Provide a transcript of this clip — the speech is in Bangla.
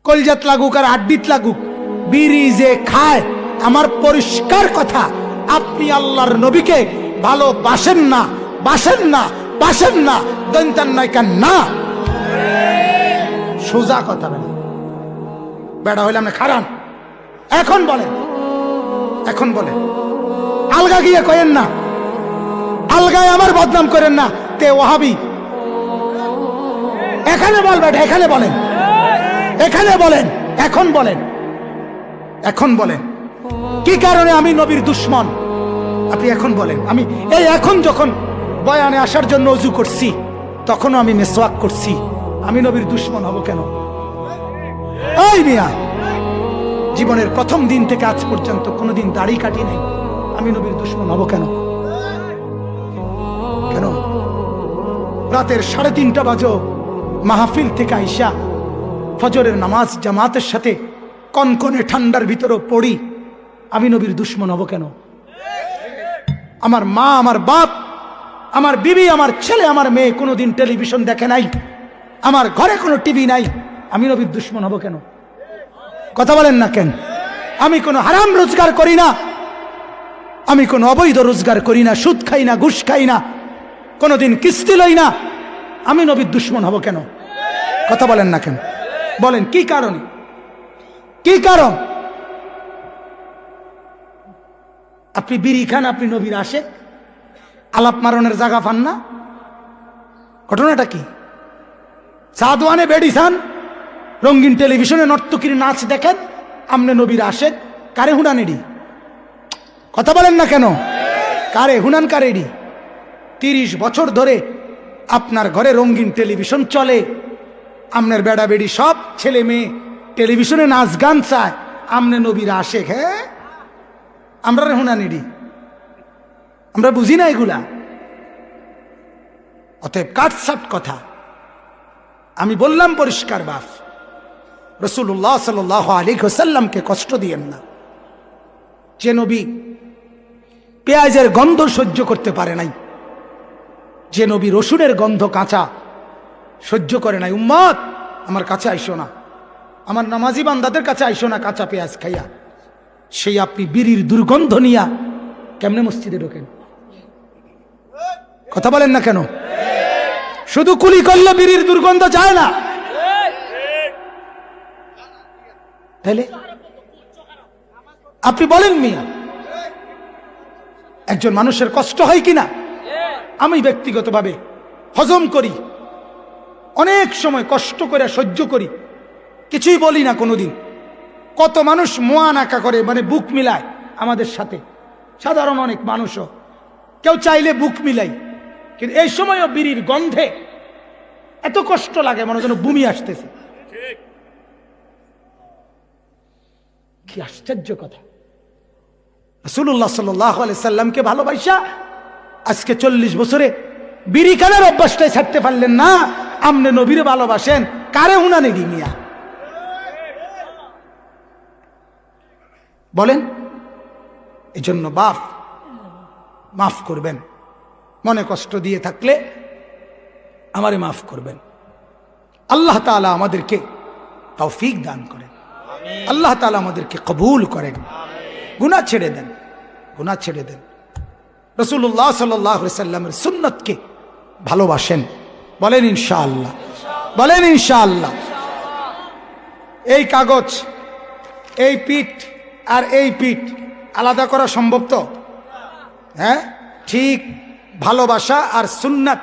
কলজাত লাগুক আর হাড্ডিত লাগুক, বিড়ি যে খায়, আমার পরিষ্কার কথা, আপনি আল্লাহর নবীকে ভালোবাসেন না, বাসেন না, বাসেন না, দন্তান নয় কেন না, সোজা কথা বলেন। বেড়া হইলাম না খারান। এখন বলেন, এখন বলেন, আলগা গিয়ে কয়েন না, আলগায় আমার বদনাম করেন না, তে ওয়াহাবি। এখানে বলবেন, এখানে বলেন, এখানে বলেন, এখন বলেন, এখন বলেন কি কারণে আমি নবীর দুশ্মন? আপনি এখন বলেন। আমি এই এখন যখন বয়ানে আসার জন্য ওযু করছি, তখনও আমি মিসওয়াক করছি, আমি নবীর দুশ্মন হব কেন? এই মিয়া, জীবনের প্রথম দিন থেকে আজ পর্যন্ত কোনোদিন দাড়ি কাটি নাই, আমি নবীর দুশ্মন হব কেন? কেন? রাতের 3:30 বাজে মাহফিল থেকে আইসা ফজরের নামাজ জামাতের সাথে কনকনে ঠান্ডার ভিতরেও পড়ি, আমি নবীর দুশ্মন হব কেন? আমার মা, আমার বাপ, আমার বিবি, আমার ছেলে, আমার মেয়ে কোনোদিন টেলিভিশন দেখে নাই, আমার ঘরে কোনো টিভি নাই, আমি নবীর দুশ্মন হব কেন? কথা বলেন না কেন? আমি কোনো হারাম রোজগার করি না, আমি কোনো অবৈধ রোজগার করি না, সুদ খাই না, ঘুষ খাই না, কোনোদিন কিস্তি লই না, আমি নবীর দুশ্মন হব কেন? কথা বলেন না কেন? বলেন কি কারণে? কি কারণ? আপনি বিড়ি খান, আপনি নবীর আশেক, আলাপ মারণের জায়গা পান না? ঘটনাটা কি? সাদওয়ানে বেড়ি খান, রঙিন টেলিভিশনে নর্তকীর নাচ দেখেন, আমনে নবীর আশেক, কারে হুনানেডি? কথা বলেন না কেন? কারে হুনান, কারেডি? 30 বছর ধরে আপনার ঘরে রঙিন টেলিভিশন চলে, আমনের বেড়া বেড়ি সব ছেলে মেয়ে টেলিভিশনে নাচ গান চায়, আমনে নবীর আশেক। হ্যাঁ, আমরা হুনানিডি, আমরা বুঝি না এগুলা। অতএব কাটসাট কথা আমি বললাম পরিষ্কার বাপ, রাসূলুল্লাহ সাল্লাল্লাহু আলাইহি ওয়াসাল্লামকে কষ্ট দিয়েন না। যে নবী পেঁয়াজের গন্ধ সহ্য করতে পারে নাই, যে নবী রসুনের গন্ধ কাঁচা সহ্য করে নাই, উম্মত আমার কাছে আইসো না, আমার নামাজি বান্দাদের কাছে আইসো না কাঁচা পেঁয়াজ খাইয়া, সেই আপনি বিড়ির দুর্গন্ধ নিয়া কেমনে মসজিদে ঢোকেন? কথা বলেন না কেন? শুধু কুলি করলে বিড়ির দুর্গন্ধ যায় না, তাইলে আপনি বলেন মিয়া, একজন মানুষের কষ্ট হয় কিনা? আমি ব্যক্তিগতভাবে হজম করি, অনেক সময় কষ্ট করে সহ্য করি, কিছুই বলি না কোনোদিন। কত মানুষ মোয়ানাকা করে, মানে বুক মিলায় আমাদের সাথে, সাধারণ অনেক মানুষও, কেউ চাইলে বুক মিলাই, কিন্তু এই সময়ও বিড়ির গন্ধে এত কষ্ট লাগে, মনে যেন বমি আসতেছে। কি আশ্চর্য কথা! রাসূলুল্লাহ সাল্লাল্লাহু আলাইহি সাল্লামকে ভালোবাসা আজকে 40 বছরে বিড়ি খানার অভ্যাসটাই ছাড়তে পারলেন না, আমনে নবীরে ভালোবাসেন, কারে হুনানি দি মিয়া? বলেন। এই জন্য বাপ মাফ করবেন, মনে কষ্ট দিয়ে থাকলে আমারে মাফ করবেন। আল্লাহ তাআলা আমাদেরকে তৌফিক দান করেন, আল্লাহ তাআলা আমাদেরকে কবুল করেন, গুনাহ ছেড়ে দেন, গুনাহ ছেড়ে দেন। রাসূলুল্লাহ সাল্লাল্লাহু আলাইহি সাল্লামের সুন্নতকে ভালোবাসেন, বলেন ইনশাআল্লাহ, বলেন ইনশাআল্লাহ। এই কাগজ, এই পিঠ আর এই পিঠ আলাদা করা সম্ভব তো? হ্যাঁ, ঠিক ভালোবাসা আর সুন্নাত